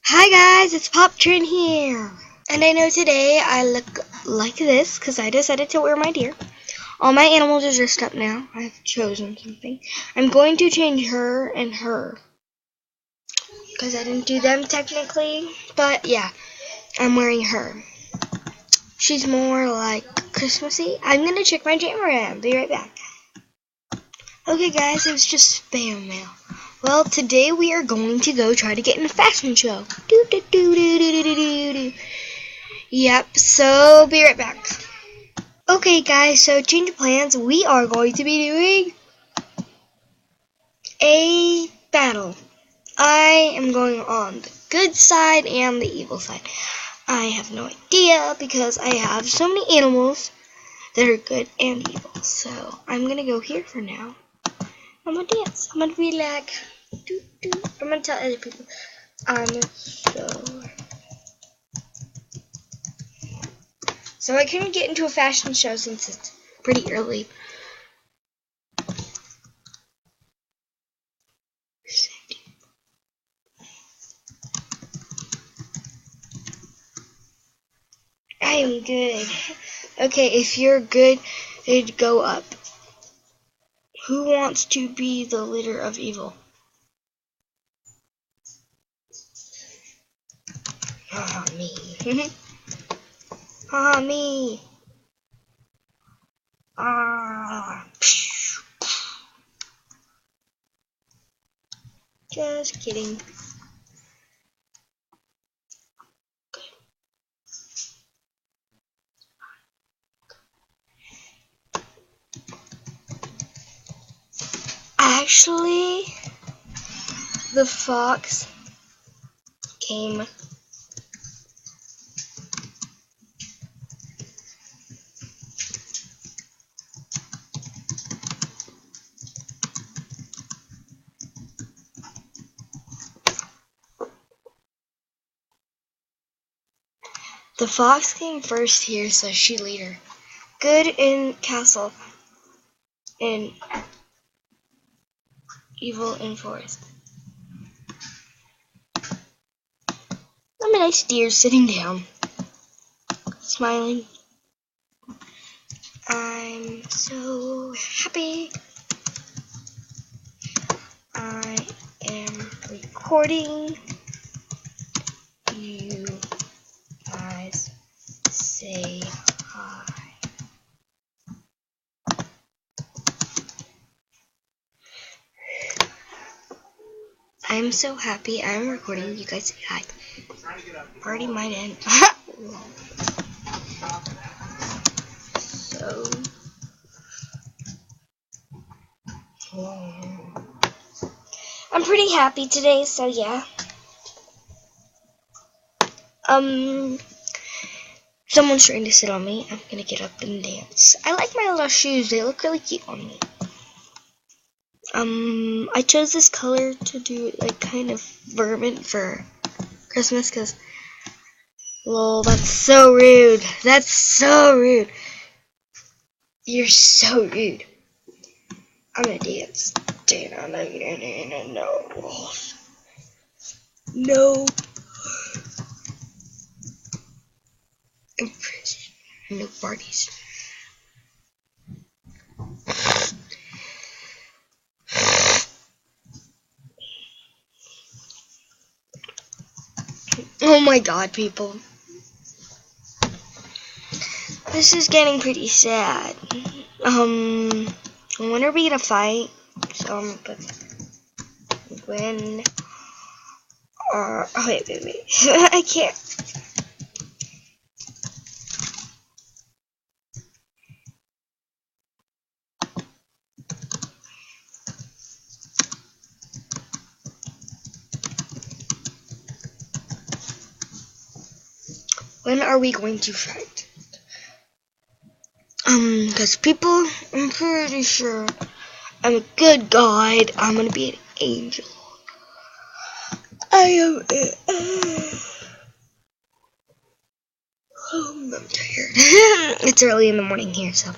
Hi guys, it's Poptrin here. And I know today I look like this because I decided to wear my deer. All my animals are dressed up now. I've chosen something. I'm going to change her and her because I didn't do them technically. But yeah, I'm wearing her. She's more like Christmassy. I'm going to check my Jamaram. Be right back. Okay guys, it was just spam mail. Well, today we are going to go try to get in a fashion show. Yep, so be right back. Okay guys, so change of plans. We are going to be doing a battle. I am going on the good side and the evil side. I have no idea because I have so many animals that are good and evil. So I'm going to go here for now. I'm going to dance. I'm going to be like, I'm going to tell other people. So I couldn't get into a fashion show since it's pretty early. I am good. Okay, if you're good, it'd go up. Who wants to be the leader of evil? Ah, me. Ah, me. Ah. Just kidding. Actually, the fox came. The fox came first here, so she leader. Good in castle, and evil in forest. I'm a nice deer sitting down, smiling. I'm so happy. I am recording. You guys say hi. I'm so happy I'm recording. You guys say hi. Party might end. So I'm pretty happy today, so yeah. Someone's trying to sit on me. I'm gonna get up and dance. I like my little shoes. They look really cute on me. I chose this color to do like kind of vermin for Christmas because, lol, that's so rude. That's so rude. You're so rude. I'm gonna dance. No. In prison. No parties. Oh my god, people. This is getting pretty sad. When are we gonna fight? So I'm gonna put when are wait. I can't. When are we going to fight? Because people, I'm pretty sure I'm a good guide. I'm gonna be an angel. I am I'm tired. It's early in the morning here, so.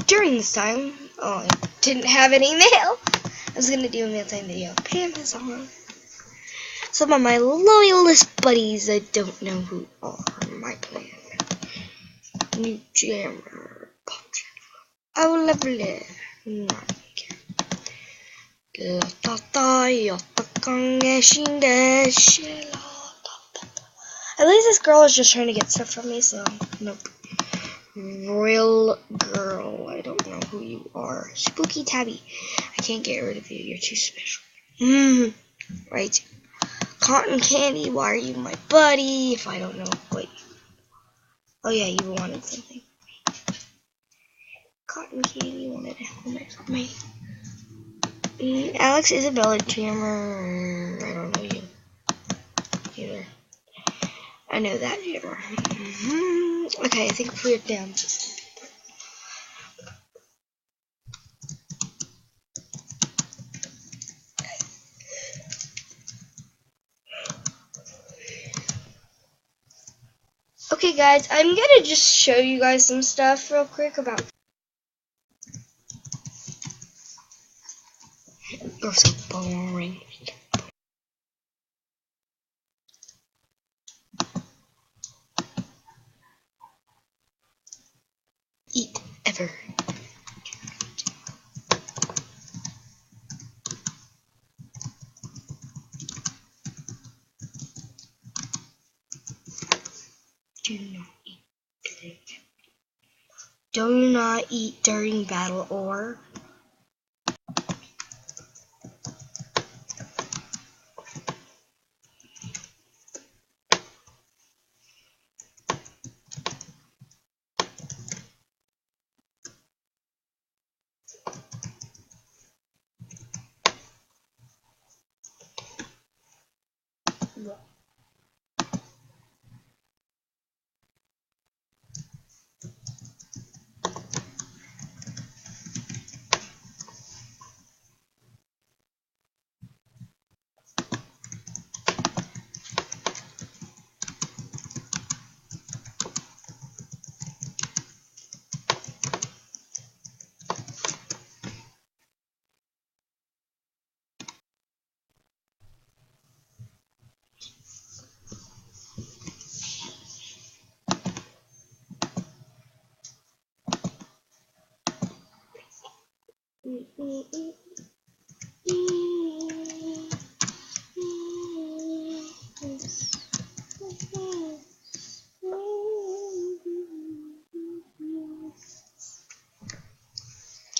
During this time, I didn't have any mail. I was gonna do a mail time video. Amazon. Some of my loyalist buddies I don't know who are my plan. New jammer. Oh, lovely. Not care. At least this girl is just trying to get stuff from me, so nope. Royal girl, I don't know who you are. Spooky Tabby, I can't get rid of you. You're too special. Right. Cotton Candy, why are you my buddy? If I don't know, wait. Oh yeah, you wanted something. Cotton Candy wanted a helmet from me. Alex Isabella Jammer, I don't know you either. I know that jammer. Okay, I think we're down. Okay guys, I'm gonna just show you guys some stuff real quick about. You're so boring. Eat ever. Do not eat during battle or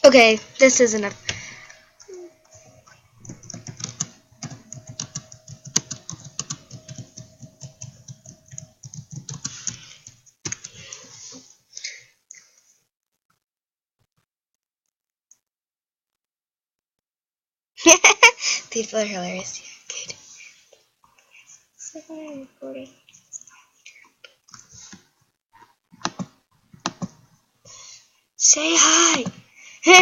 okay, this is enough. People are hilarious. Good. Recording. Say hi.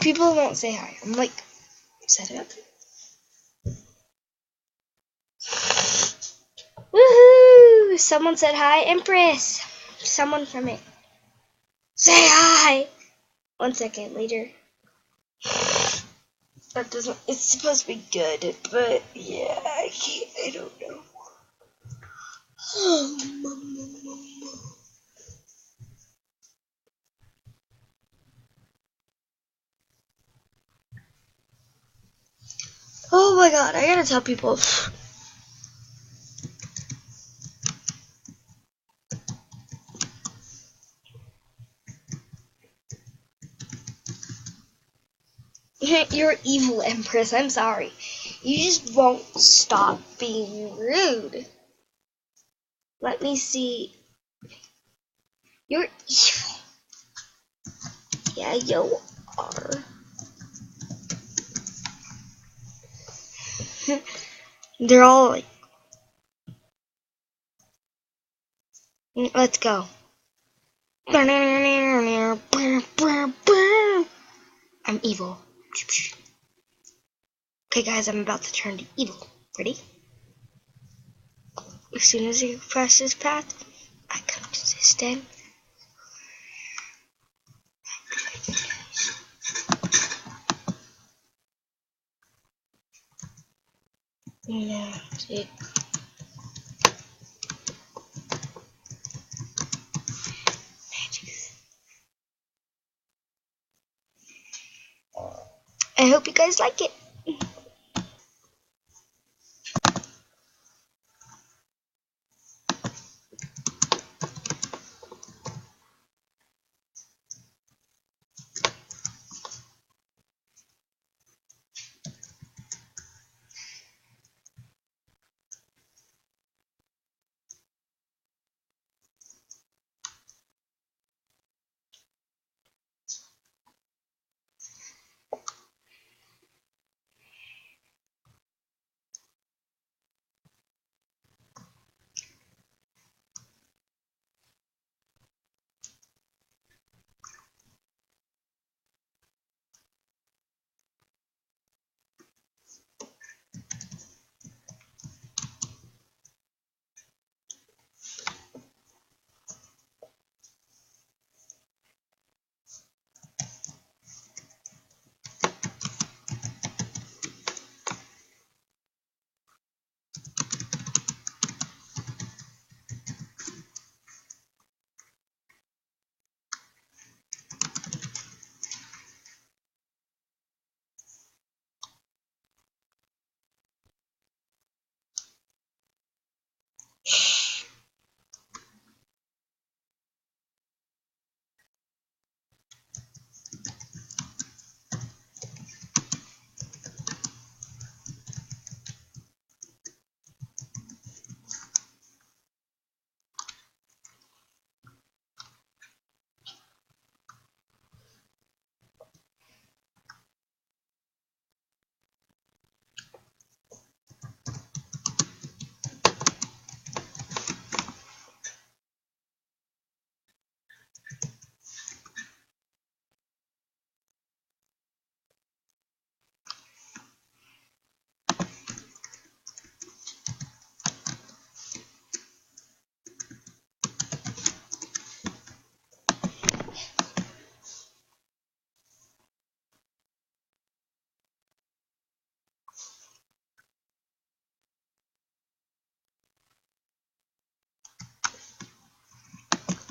People won't say hi. I'm like, set it up. Woohoo! Someone said hi, Empress. Someone from it. Say hi. 1 second later. That doesn't. It's supposed to be good, but yeah, I can't. I don't know. Oh my god! I gotta tell people. You're evil, Empress. I'm sorry. You just won't stop being rude. Let me see. You're evil. Yeah, you are. They're all like, let's go. I'm evil. Okay guys, I'm about to turn to evil. Ready? As soon as you cross this path, I come to this den. Magic. I hope you guys like it.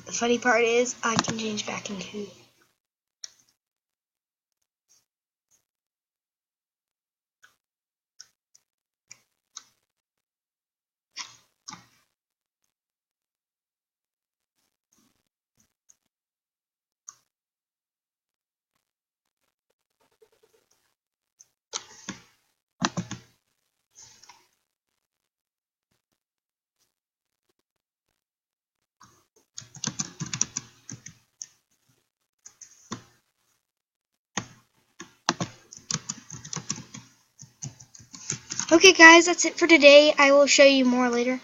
The funny part is I can change back into Okay guys, that's it for today. I will show you more later.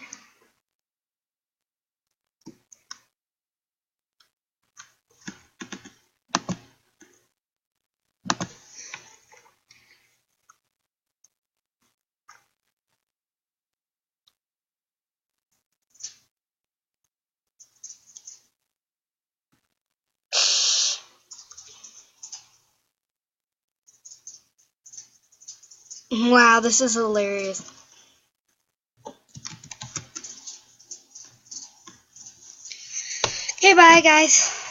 Wow, this is hilarious. Okay, bye guys.